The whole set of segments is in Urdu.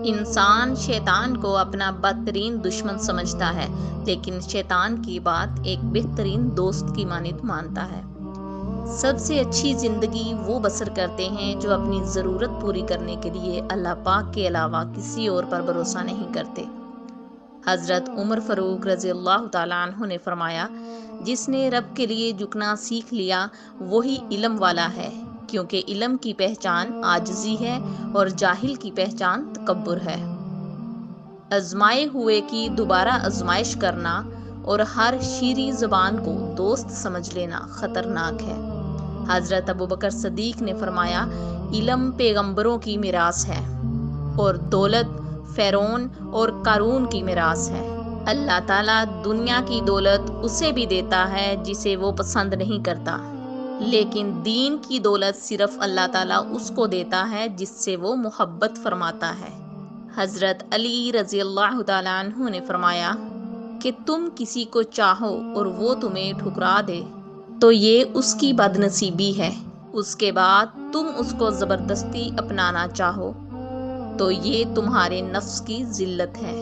انسان شیطان کو اپنا بدترین دشمن سمجھتا ہے، لیکن شیطان کی بات ایک بہترین دوست کی مانند مانتا ہے۔ سب سے اچھی زندگی وہ بسر کرتے ہیں جو اپنی ضرورت پوری کرنے کے لیے اللہ پاک کے علاوہ کسی اور پر بھروسہ نہیں کرتے۔ حضرت عمر فاروق رضی اللہ تعالیٰ عنہ نے فرمایا، جس نے رب کے لیے جھکنا سیکھ لیا وہی علم والا ہے، کیونکہ علم کی پہچان عاجزی ہے اور جاہل کی پہچان تکبر ہے۔ آزمائے ہوئے کی دوبارہ آزمائش کرنا اور ہر شیریں زبان کو دوست سمجھ لینا خطرناک ہے۔ حضرت ابوبکر صدیق نے فرمایا، علم پیغمبروں کی میراث ہے اور دولت فرعون اور قارون کی میراث ہے۔ اللہ تعالیٰ دنیا کی دولت اسے بھی دیتا ہے جسے وہ پسند نہیں کرتا، لیکن دین کی دولت صرف اللہ تعالیٰ اس کو دیتا ہے جس سے وہ محبت فرماتا ہے۔ حضرت علی رضی اللہ تعالیٰ عنہ نے فرمایا کہ تم کسی کو چاہو اور وہ تمہیں ٹھکرا دے تو یہ اس کی بد نصیبی ہے، اس کے بعد تم اس کو زبردستی اپنانا چاہو تو یہ تمہارے نفس کی ذلت ہے۔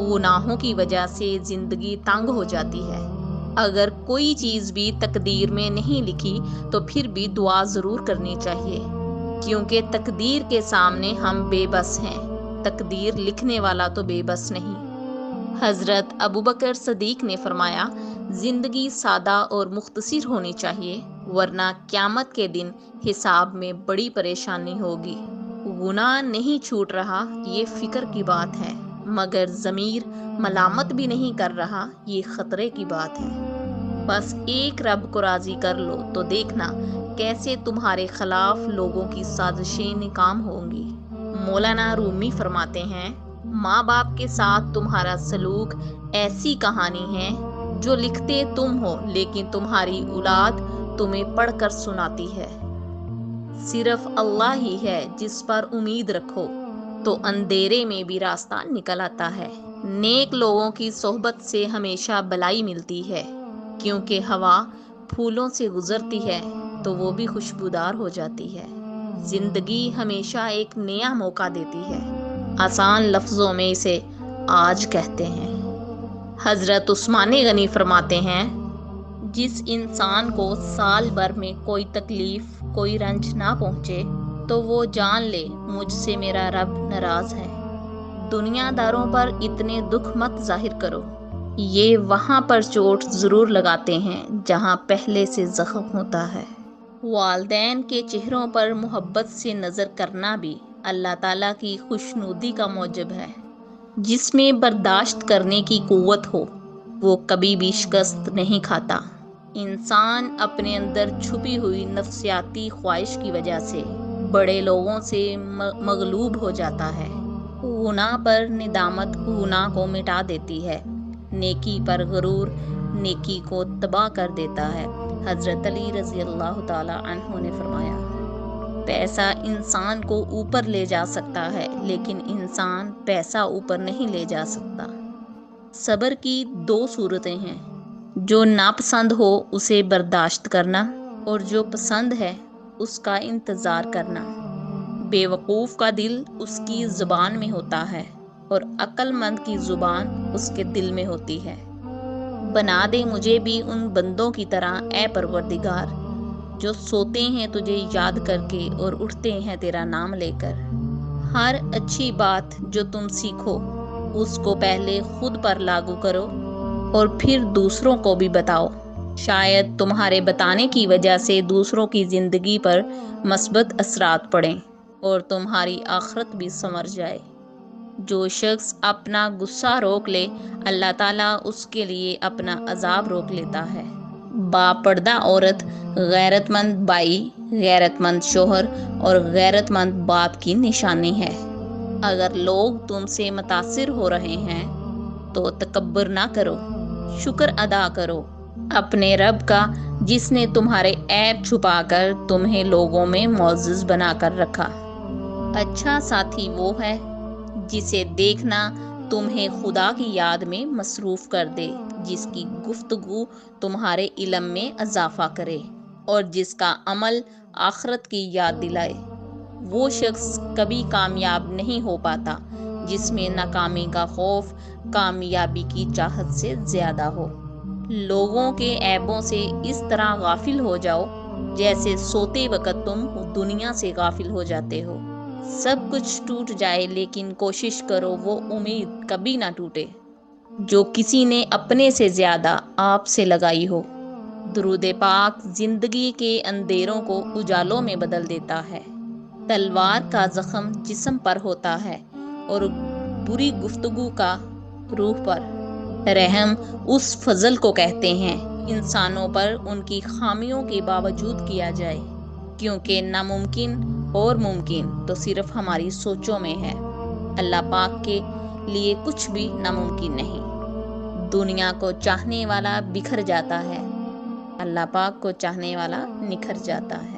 گناہوں کی وجہ سے زندگی تنگ ہو جاتی ہے۔ اگر کوئی چیز بھی تقدیر میں نہیں لکھی تو پھر بھی دعا ضرور کرنی چاہیے، کیونکہ تقدیر کے سامنے ہم بے بس ہیں، تقدیر لکھنے والا تو بے بس نہیں۔ حضرت ابوبکر صدیق نے فرمایا، زندگی سادہ اور مختصر ہونی چاہیے، ورنہ قیامت کے دن حساب میں بڑی پریشانی ہوگی۔ گناہ نہیں چھوٹ رہا یہ فکر کی بات ہے، مگر ضمیر ملامت بھی نہیں کر رہا یہ خطرے کی بات ہے۔ بس ایک رب کو راضی کر لو تو دیکھنا کیسے تمہارے خلاف لوگوں کی سازشیں ناکام ہوں گی۔ مولانا رومی فرماتے ہیں، ماں باپ کے ساتھ تمہارا سلوک ایسی کہانی ہے جو لکھتے تم ہو لیکن تمہاری اولاد تمہیں پڑھ کر سناتی ہے۔ صرف اللہ ہی ہے جس پر امید رکھو تو اندھیرے میں بھی راستہ نکل آتا ہے۔ نیک لوگوں کی صحبت سے ہمیشہ بھلائی ملتی ہے، کیونکہ ہوا پھولوں سے گزرتی ہے تو وہ بھی خوشبودار ہو جاتی ہے۔ زندگی ہمیشہ ایک نیا موقع دیتی ہے، آسان لفظوں میں اسے آج کہتے ہیں۔ حضرت عثمان غنی فرماتے ہیں، جس انسان کو سال بھر میں کوئی تکلیف کوئی رنج نہ پہنچے تو وہ جان لے مجھ سے میرا رب ناراض ہے۔ دنیا داروں پر اتنے دکھ مت ظاہر کرو، یہ وہاں پر چوٹ ضرور لگاتے ہیں جہاں پہلے سے زخم ہوتا ہے۔ والدین کے چہروں پر محبت سے نظر کرنا بھی اللہ تعالیٰ کی خوشنودی کا موجب ہے۔ جس میں برداشت کرنے کی قوت ہو وہ کبھی بھی شکست نہیں کھاتا۔ انسان اپنے اندر چھپی ہوئی نفسیاتی خواہش کی وجہ سے بڑے لوگوں سے مغلوب ہو جاتا ہے۔ گناہ پر ندامت گناہ کو مٹا دیتی ہے، نیکی پر غرور نیکی کو تباہ کر دیتا ہے۔ حضرت علی رضی اللہ تعالیٰ عنہ نے فرمایا، پیسہ انسان کو اوپر لے جا سکتا ہے لیکن انسان پیسہ اوپر نہیں لے جا سکتا۔ صبر کی دو صورتیں ہیں، جو ناپسند ہو اسے برداشت کرنا اور جو پسند ہے اس کا انتظار کرنا۔ بے وقوف کا دل اس کی زبان میں ہوتا ہے اور عقل مند کی زبان اس کے دل میں ہوتی ہے۔ بنا دے مجھے بھی ان بندوں کی طرح اے پروردگار جو سوتے ہیں تجھے یاد کر کے اور اٹھتے ہیں تیرا نام لے کر۔ ہر اچھی بات جو تم سیکھو اس کو پہلے خود پر لاگو کرو اور پھر دوسروں کو بھی بتاؤ، شاید تمہارے بتانے کی وجہ سے دوسروں کی زندگی پر مثبت اثرات پڑیں اور تمہاری آخرت بھی سنور جائے۔ جو شخص اپنا غصہ روک لے اللہ تعالیٰ اس کے لیے اپنا عذاب روک لیتا ہے۔ باپردہ عورت غیرت مند بائی، غیرت مند شوہر اور غیرت مند باپ کی نشانی ہے۔ اگر لوگ تم سے متاثر ہو رہے ہیں تو تکبر نہ کرو، شکر ادا کرو اپنے رب کا جس نے تمہارے عیب چھپا کر تمہیں لوگوں میں معزز بنا کر رکھا۔ اچھا ساتھی وہ ہے جسے دیکھنا تمہیں خدا کی یاد میں مصروف کر دے، جس کی گفتگو تمہارے علم میں اضافہ کرے اور جس کا عمل آخرت کی یاد دلائے۔ وہ شخص کبھی کامیاب نہیں ہو پاتا جس میں ناکامی کا خوف کامیابی کی چاہت سے زیادہ ہو۔ لوگوں کے عیبوں سے اس طرح غافل ہو جاؤ جیسے سوتے وقت تم دنیا سے غافل ہو جاتے ہو۔ سب کچھ ٹوٹ جائے لیکن کوشش کرو وہ امید کبھی نہ ٹوٹے جو کسی نے اپنے سے زیادہ آپ سے لگائی ہو۔ درود پاک زندگی کے اندھیروں کو اجالوں میں بدل دیتا ہے۔ تلوار کا زخم جسم پر ہوتا ہے اور بری گفتگو کا روح پر۔ رحم اس فضل کو کہتے ہیں انسانوں پر ان کی خامیوں کے باوجود کیا جائے، کیونکہ ناممکن اور ممکن تو صرف ہماری سوچوں میں ہے۔ اللہ پاک کے لیے کچھ بھی ناممکن نہیں۔ دنیا کو چاہنے والا بکھر جاتا ہے، اللہ پاک کو چاہنے والا نکھر جاتا ہے۔